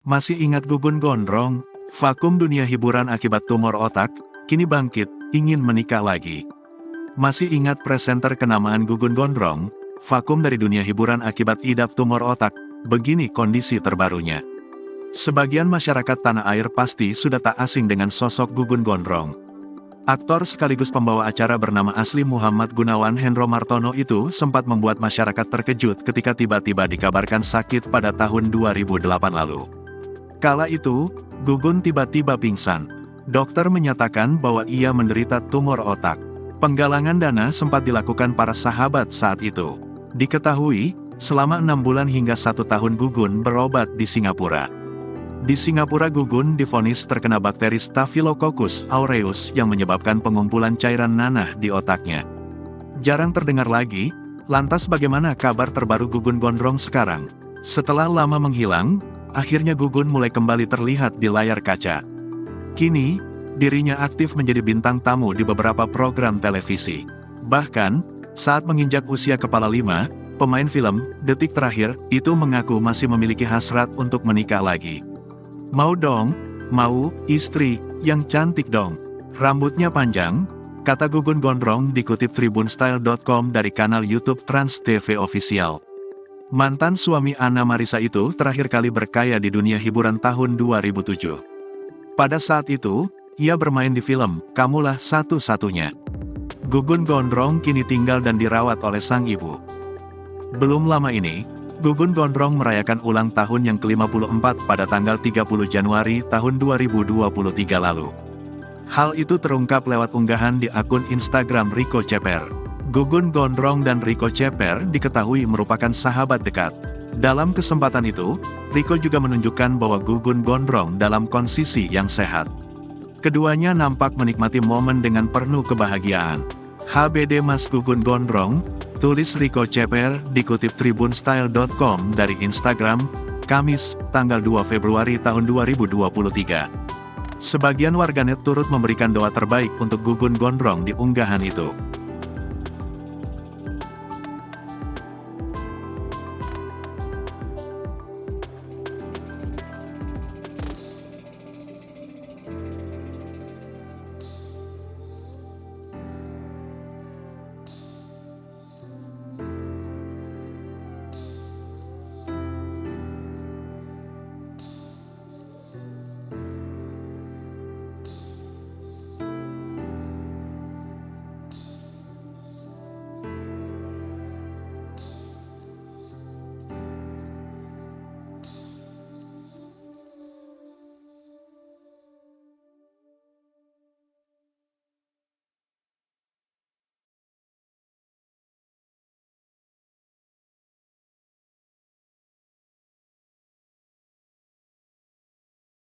Masih ingat Gugun Gondrong? Vakum dunia hiburan akibat tumor otak, kini bangkit, ingin menikah lagi. Masih ingat presenter kenamaan Gugun Gondrong? Vakum dari dunia hiburan akibat idap tumor otak, begini kondisi terbarunya. Sebagian masyarakat tanah air pasti sudah tak asing dengan sosok Gugun Gondrong. Aktor sekaligus pembawa acara bernama asli Muhammad Gunawan Hendro Martono itu sempat membuat masyarakat terkejut ketika tiba-tiba dikabarkan sakit pada tahun 2008 lalu. Kala itu, Gugun tiba-tiba pingsan. Dokter menyatakan bahwa ia menderita tumor otak. Penggalangan dana sempat dilakukan para sahabat saat itu. Diketahui, selama 6 bulan hingga 1 tahun Gugun berobat di Singapura. Di Singapura Gugun divonis terkena bakteri Staphylococcus aureus yang menyebabkan pengumpulan cairan nanah di otaknya. Jarang terdengar lagi, lantas bagaimana kabar terbaru Gugun Gondrong sekarang? Setelah lama menghilang, akhirnya Gugun mulai kembali terlihat di layar kaca. Kini, dirinya aktif menjadi bintang tamu di beberapa program televisi. Bahkan, saat menginjak usia kepala 5, pemain film Detik Terakhir itu mengaku masih memiliki hasrat untuk menikah lagi. Mau dong, mau istri yang cantik dong. Rambutnya panjang, kata Gugun Gondrong dikutip tribunstyle.com dari kanal YouTube Trans TV Official. Mantan suami Anna Marisa itu terakhir kali berkaya di dunia hiburan tahun 2007. Pada saat itu, ia bermain di film Kamulah Satu-Satunya. Gugun Gondrong kini tinggal dan dirawat oleh sang ibu. Belum lama ini, Gugun Gondrong merayakan ulang tahun yang ke-54 pada tanggal 30 Januari tahun 2023 lalu. Hal itu terungkap lewat unggahan di akun Instagram Rico Ceper. Gugun Gondrong dan Rico Ceper diketahui merupakan sahabat dekat. Dalam kesempatan itu, Rico juga menunjukkan bahwa Gugun Gondrong dalam kondisi yang sehat. Keduanya nampak menikmati momen dengan penuh kebahagiaan. HBD Mas Gugun Gondrong, tulis Rico Ceper dikutip tribunstyle.com dari Instagram, Kamis, tanggal 2 Februari tahun 2023. Sebagian warganet turut memberikan doa terbaik untuk Gugun Gondrong di unggahan itu.